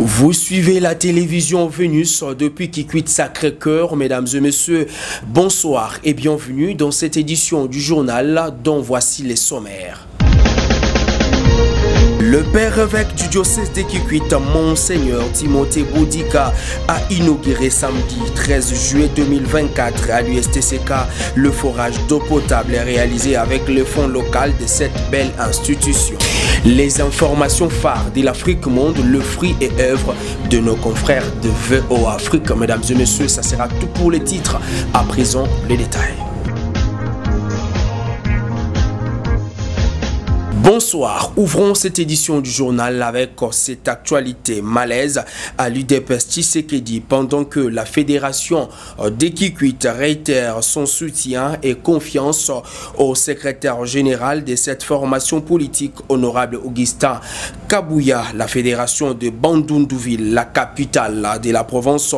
Vous suivez la télévision Vénus depuis Kikwit Sacré-Cœur. Mesdames et messieurs, bonsoir et bienvenue dans cette édition du journal dont voici les sommaires. Le père évêque du diocèse de Kikwit, Monseigneur Timothée Boudika, a inauguré samedi 13 juillet 2024 à l'USTCK le forage d'eau potable réalisé avec le fonds local de cette belle institution. Les informations phares de l'Afrique Monde, le fruit et œuvre de nos confrères de VO Afrique. Mesdames et messieurs, ça sera tout pour les titres. À présent, les détails. Bonsoir, ouvrons cette édition du journal avec cette actualité malaise à l'UDPS Tshisekedi pendant que la fédération de Kikwit réitère son soutien et confiance au secrétaire général de cette formation politique, honorable Augustin Kabouya. La fédération de Bandundouville, la capitale de la province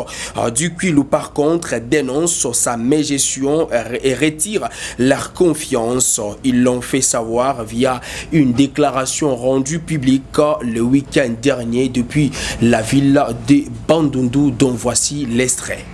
du Kwilu, par contre, dénonce sa mégestion et retire leur confiance. Ils l'ont fait savoir via une déclaration rendue publique le week-end dernier depuis la ville de Bandundu, dont voici l'extrait.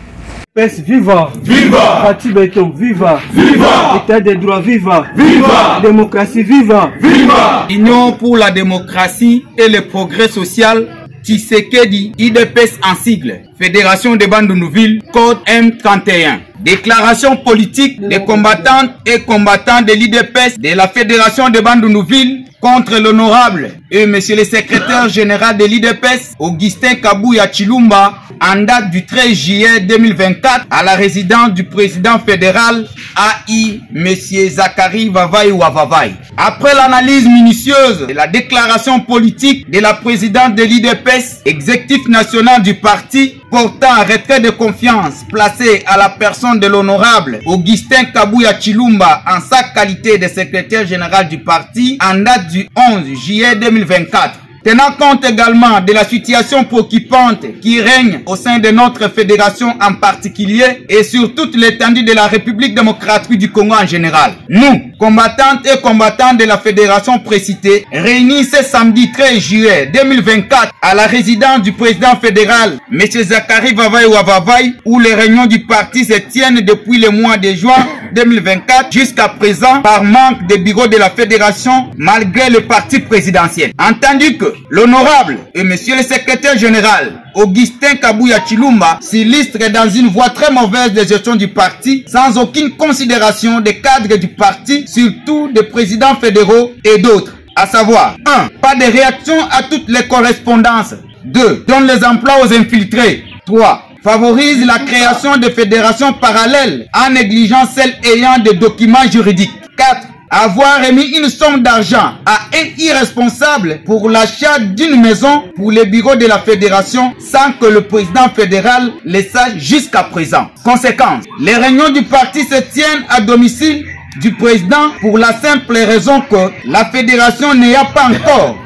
PES, viva! Viva! Parti Béton, viva! Viva! État des droits, viva! Viva! Démocratie, viva! Viva! Union pour la démocratie et le progrès social, Tshisekedi, IDPS en sigle, Fédération de Bandundouville, code M31. Déclaration politique des combattantes et combattants de l'IDPS de la Fédération de Bandundouville contre l'honorable et monsieur le secrétaire général de l'IDPS, Augustin Kabouya Chilumba, en date du 13 juillet 2024 à la résidence du président fédéral AI, monsieur Zakari Vavaï Wavavaï. Après l'analyse minutieuse de la déclaration politique de la présidente de l'IDPS, exécutif national du parti, portant un retrait de confiance placé à la personne de l'honorable Augustin Kabouya Chilumba en sa qualité de secrétaire général du parti en date du 11 juillet 2024. Tenant compte également de la situation préoccupante qui règne au sein de notre fédération en particulier et sur toute l'étendue de la République démocratique du Congo en général. Nous, combattantes et combattants de la fédération précitée, réunis ce samedi 13 juillet 2024 à la résidence du président fédéral, M. Zakari Vavaï Wavavaï, où les réunions du parti se tiennent depuis le mois de juin 2024 jusqu'à présent par manque de bureau de la fédération malgré le parti présidentiel. Entendu que l'honorable et monsieur le secrétaire général Augustin Kabouya Chilumba s'illustre dans une voie très mauvaise de gestion du parti sans aucune considération des cadres du parti, surtout des présidents fédéraux et d'autres. À savoir 1. Pas de réaction à toutes les correspondances. 2. Donne les emplois aux infiltrés. 3. Favorise la création de fédérations parallèles en négligeant celles ayant des documents juridiques. 4. Avoir remis une somme d'argent à un irresponsable pour l'achat d'une maison pour les bureaux de la fédération sans que le président fédéral le sache jusqu'à présent. Conséquence, les réunions du parti se tiennent à domicile du président pour la simple raison que la fédération n'ayant pas encore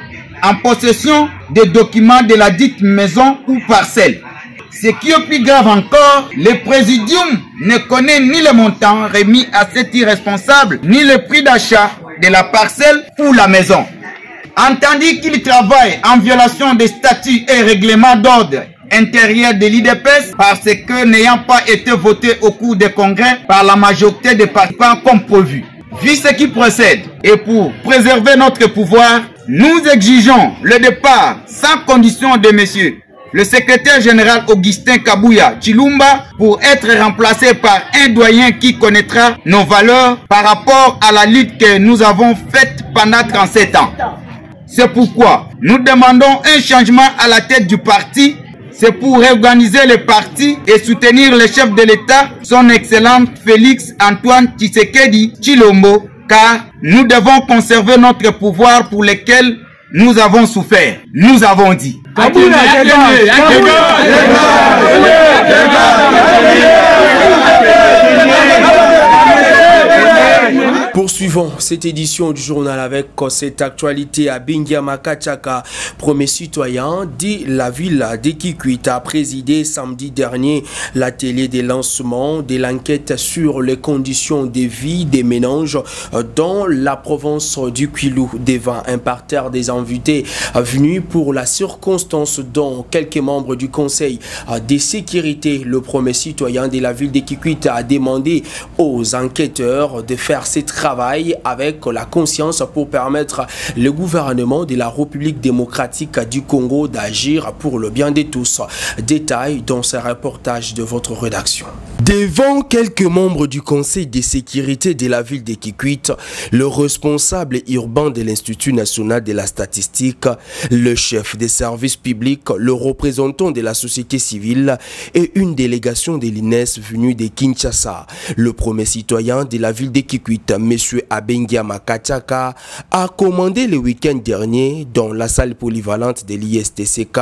en possession des documents de la dite maison ou parcelle. Ce qui est plus grave encore, le présidium ne connaît ni le montant remis à cet irresponsable, ni le prix d'achat de la parcelle ou la maison. Entendu qu'il travaille en violation des statuts et règlements d'ordre intérieur de l'IDPS parce que n'ayant pas été voté au cours des congrès par la majorité des participants comme prévu. Vu ce qui procède et pour préserver notre pouvoir, nous exigeons le départ sans condition de messieurs le secrétaire général Augustin Kabouya Chilumba pour être remplacé par un doyen qui connaîtra nos valeurs par rapport à la lutte que nous avons faite pendant 37 ans. C'est pourquoi nous demandons un changement à la tête du parti. C'est pour réorganiser le parti et soutenir le chef de l'État, son Excellence Félix Antoine Tshisekedi Tshilombo, car nous devons conserver notre pouvoir pour lequel nous avons souffert. Nous avons dit. Poursuivons cette édition du journal avec cette actualité à Bengia Makachaka. Premier citoyen de la ville de Kikwit a présidé samedi dernier l'atelier des lancements de l'enquête sur les conditions de vie des ménages dans la province du Kwilu, devant un parterre des invités venus pour la circonstance dont quelques membres du conseil de sécurité. Le premier citoyen de la ville de Kikwit a demandé aux enquêteurs de faire ce travail avec la conscience pour permettre le gouvernement de la République démocratique du Congo d'agir pour le bien de tous. Détail dans ce reportage de votre rédaction. Devant quelques membres du conseil de sécurité de la ville de Kikwit, le responsable urbain de l'Institut national de la statistique, le chef des services publics, le représentant de la société civile et une délégation de l'INES venue de Kinshasa. Le premier citoyen de la ville de Kikwit, M. Abengia Makachaka, a commandé le week-end dernier dans la salle polyvalente de l'ISTCK,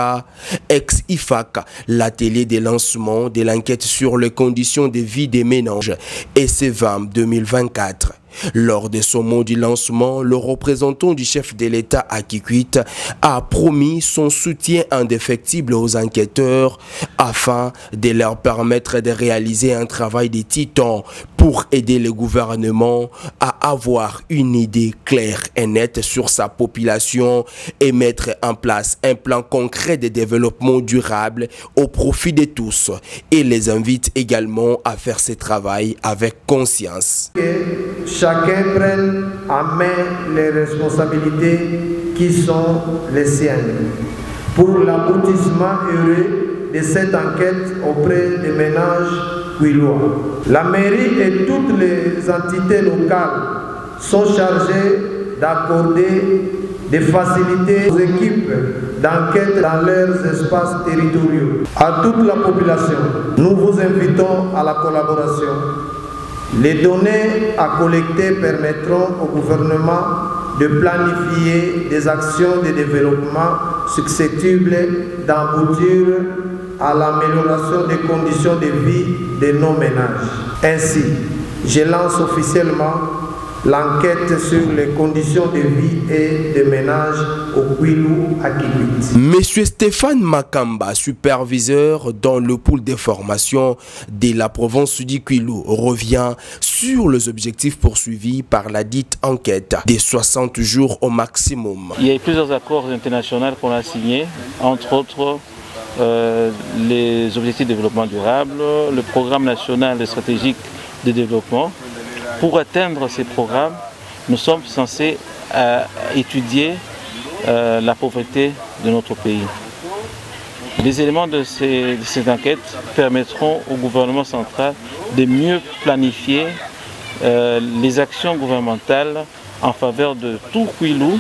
ex-IFAC, l'atelier de lancement de l'enquête sur les conditions de vie des ménages et SEVAM 2024. Lors de son mot du lancement, le représentant du chef de l'État à Kikwit a promis son soutien indéfectible aux enquêteurs afin de leur permettre de réaliser un travail de titan pour aider le gouvernement à avoir une idée claire et nette sur sa population et mettre en place un plan concret de développement durable au profit de tous, et les invite également à faire ce travail avec conscience. Chacun prenne en main les responsabilités qui sont les siennes pour l'aboutissement heureux de cette enquête auprès des ménages kwilois. La mairie et toutes les entités locales sont chargées d'accorder des facilités aux équipes d'enquête dans leurs espaces territoriaux. À toute la population, nous vous invitons à la collaboration. Les données à collecter permettront au gouvernement de planifier des actions de développement susceptibles d'aboutir à l'amélioration des conditions de vie de nos ménages. Ainsi, je lance officiellement l'enquête sur les conditions de vie et de ménage au Kwilu à Kikwit. Monsieur Stéphane Makamba, superviseur dans le pôle de formation de la province du Kwilu, revient sur les objectifs poursuivis par la dite enquête des 60 jours au maximum. Il y a plusieurs accords internationaux qu'on a signés, entre autres les objectifs de développement durable, le programme national et stratégique de développement. Pour atteindre ces programmes, nous sommes censés étudier la pauvreté de notre pays. Les éléments de cette enquête permettront au gouvernement central de mieux planifier les actions gouvernementales en faveur de tout Kwilu,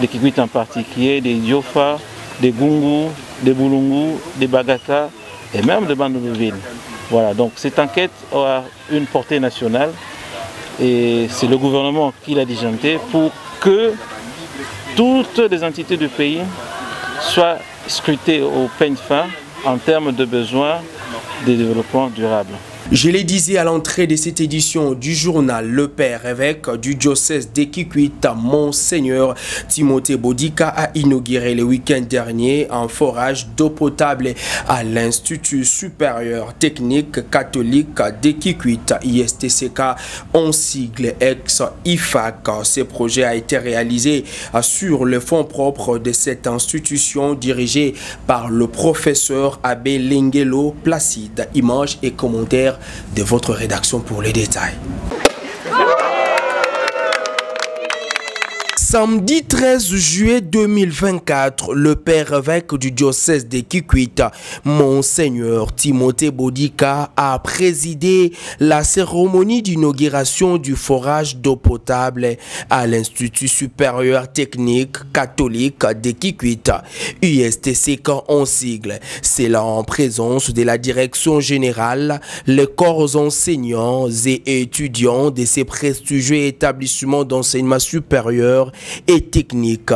des Kikwit en particulier, des Diofa, des Gungu, des Bulungu, des Bagata et même de Bandunuville. Voilà, donc cette enquête aura une portée nationale. Et c'est le gouvernement qui l'a diligenté pour que toutes les entités du pays soient scrutées au peigne fin en termes de besoins de développement durable. Je le disais à l'entrée de cette édition du journal, le père évêque du diocèse de Kikwit, Monseigneur Timothée Bodika, a inauguré le week-end dernier un forage d'eau potable à l'Institut supérieur technique catholique de Kikwit, ISTCK, en sigle ex-IFAC. Ce projet a été réalisé sur le fonds propre de cette institution dirigée par le professeur Abbé Lengelo Placide. Images et commentaires de votre rédaction pour les détails. Samedi 13 juillet 2024, le père évêque du diocèse de Kikwit, Monseigneur Timothée Bodika, a présidé la cérémonie d'inauguration du forage d'eau potable à l'Institut supérieur technique catholique de Kikwit, ISTCK en sigle. C'est là en présence de la direction générale, les corps enseignants et étudiants de ces prestigieux établissements d'enseignement supérieur et technique,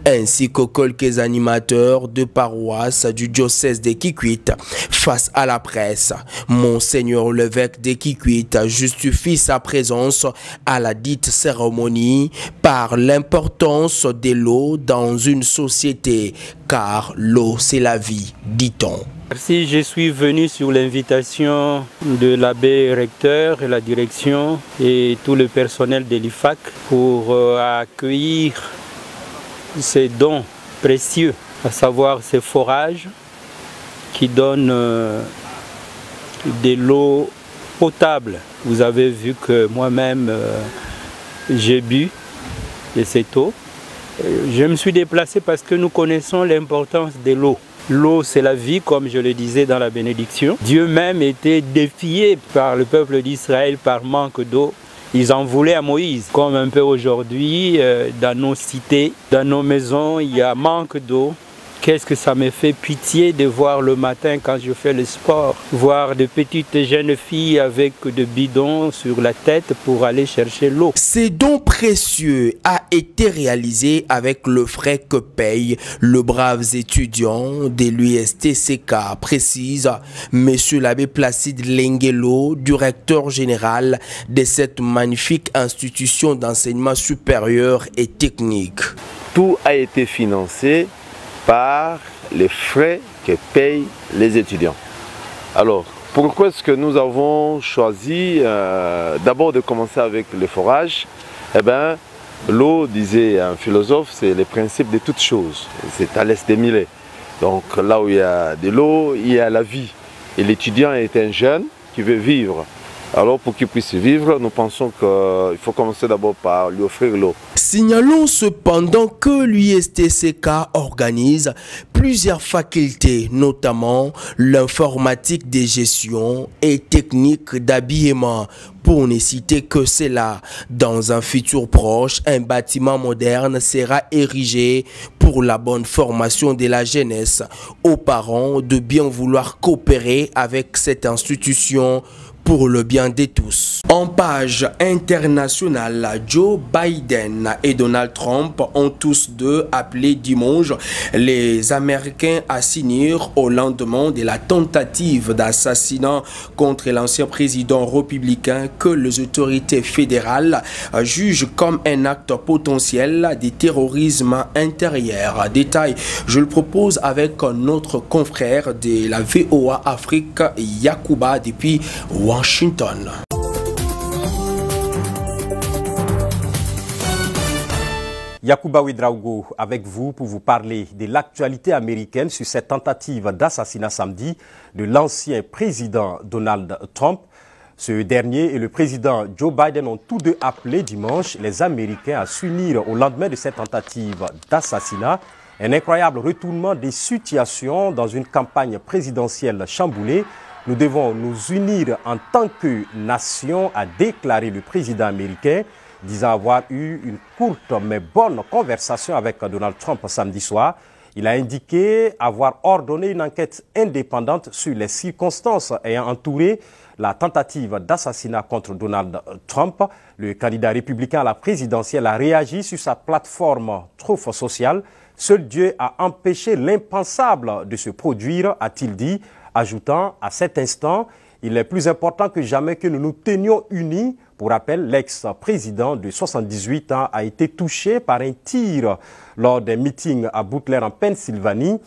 ainsi que quelques animateurs de paroisse du diocèse de Kikwit. Face à la presse, Monseigneur l'évêque de Kikwit justifie sa présence à la dite cérémonie par l'importance de l'eau dans une société, car l'eau c'est la vie, dit-on. Merci, je suis venu sur l'invitation de l'abbé recteur et la direction et tout le personnel de l'IFAC pour accueillir ces dons précieux, à savoir ces forages qui donnent de l'eau potable. Vous avez vu que moi-même j'ai bu de cette eau. Je me suis déplacé parce que nous connaissons l'importance de l'eau. L'eau, c'est la vie, comme je le disais dans la bénédiction. Dieu même était défié par le peuple d'Israël par manque d'eau. Ils en voulaient à Moïse. Comme un peu aujourd'hui, dans nos cités, dans nos maisons, il y a manque d'eau. Qu'est-ce que ça me fait pitié de voir le matin quand je fais le sport, voir de petites jeunes filles avec des bidons sur la tête pour aller chercher l'eau. Ces dons précieux a été réalisé avec le frais que paye le braves étudiant de l'USTCK, précise Monsieur l'abbé Placide Lenguelo, directeur général de cette magnifique institution d'enseignement supérieur et technique. Tout a été financé par les frais que payent les étudiants. Alors, pourquoi est-ce que nous avons choisi d'abord de commencer avec le forage? Eh bien, l'eau, disait un philosophe, c'est le principe de toutes choses. C'est Thalès de Milet. Donc là où il y a de l'eau, il y a la vie. Et l'étudiant est un jeune qui veut vivre. Alors pour qu'il puisse vivre, nous pensons qu'il faut commencer d'abord par lui offrir l'eau. Signalons cependant que l'USTCK organise plusieurs facultés, notamment l'informatique de gestion et technique d'habillement. Pour ne citer que cela, dans un futur proche, un bâtiment moderne sera érigé pour la bonne formation de la jeunesse. Aux parents de bien vouloir coopérer avec cette institution pour le bien de tous. En page internationale, Joe Biden et Donald Trump ont tous deux appelé dimanche les Américains à s'unir au lendemain de la tentative d'assassinat contre l'ancien président républicain que les autorités fédérales jugent comme un acte potentiel de terrorisme intérieur. Détail, je le propose avec notre confrère de la VOA Afrique, Yacouba, depuis Washington. Yacouba Ouedraogo avec vous pour vous parler de l'actualité américaine sur cette tentative d'assassinat samedi de l'ancien président Donald Trump. Ce dernier et le président Joe Biden ont tous deux appelé dimanche les Américains à s'unir au lendemain de cette tentative d'assassinat. Un incroyable retournement des situations dans une campagne présidentielle chamboulée. Nous devons nous unir en tant que nation, a déclaré le président américain, disant avoir eu une courte mais bonne conversation avec Donald Trump samedi soir. Il a indiqué avoir ordonné une enquête indépendante sur les circonstances ayant entouré la tentative d'assassinat contre Donald Trump. Le candidat républicain à la présidentielle a réagi sur sa plateforme Truth Social. Seul Dieu a empêché l'impensable de se produire, a-t-il dit, ajoutant à cet instant, il est plus important que jamais que nous nous tenions unis. Pour rappel, l'ex-président de 78 ans a été touché par un tir lors d'un meeting à Butler en Pennsylvanie.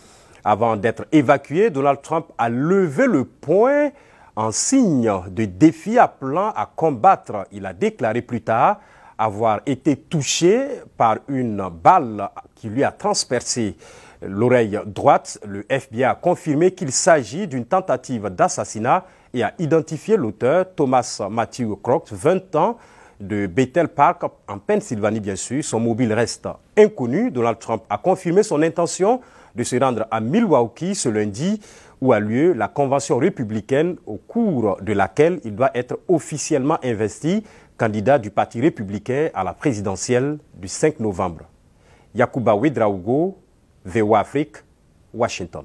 Avant d'être évacué, Donald Trump a levé le poing en signe de défi appelant à combattre. Il a déclaré plus tard avoir été touché par une balle qui lui a transpercé l'oreille droite. Le FBI a confirmé qu'il s'agit d'une tentative d'assassinat et a identifié l'auteur, Thomas Matthew Crooks, 20 ans, de Bethel Park, en Pennsylvanie bien sûr. Son mobile reste inconnu. Donald Trump a confirmé son intention de se rendre à Milwaukee ce lundi, où a lieu la convention républicaine, au cours de laquelle il doit être officiellement investi candidat du Parti républicain à la présidentielle du 5 novembre. Yacouba Ouedraogo, VOA Afrique, Washington.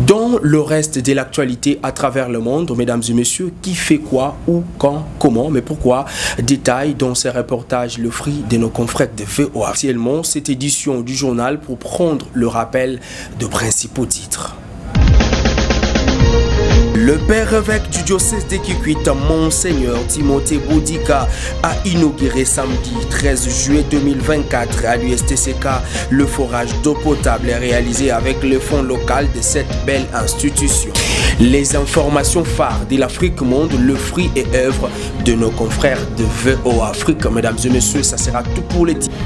Dans Dans le reste de l'actualité à travers le monde, mesdames et messieurs, qui fait quoi, où, quand, comment, mais pourquoi? Détail dans ces reportages, le fruit de nos confrères de VOA. Officiellement, cette édition du journal pour prendre le rappel de principaux titres. Le père évêque du diocèse de Kikwit, Monseigneur Timothée Boudika, a inauguré samedi 13 juillet 2024 à l'USTCK le forage d'eau potable réalisé avec le fonds local de cette belle institution. Les informations phares de l'Afrique Monde, le fruit et œuvre de nos confrères de VOA Afrique. Mesdames et messieurs, ça sera tout pour les titres.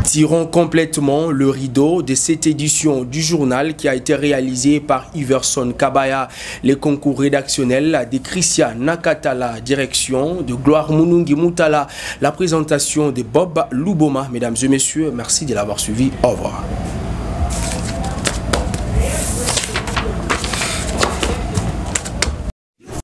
Tirons complètement le rideau de cette édition du journal qui a été réalisée par Iverson Kabaya, les concours rédactionnels de Christian Nakatala, direction de Gloire Munungi Moutala, la présentation de Bob Luboma. Mesdames et messieurs, merci de l'avoir suivi. Au revoir.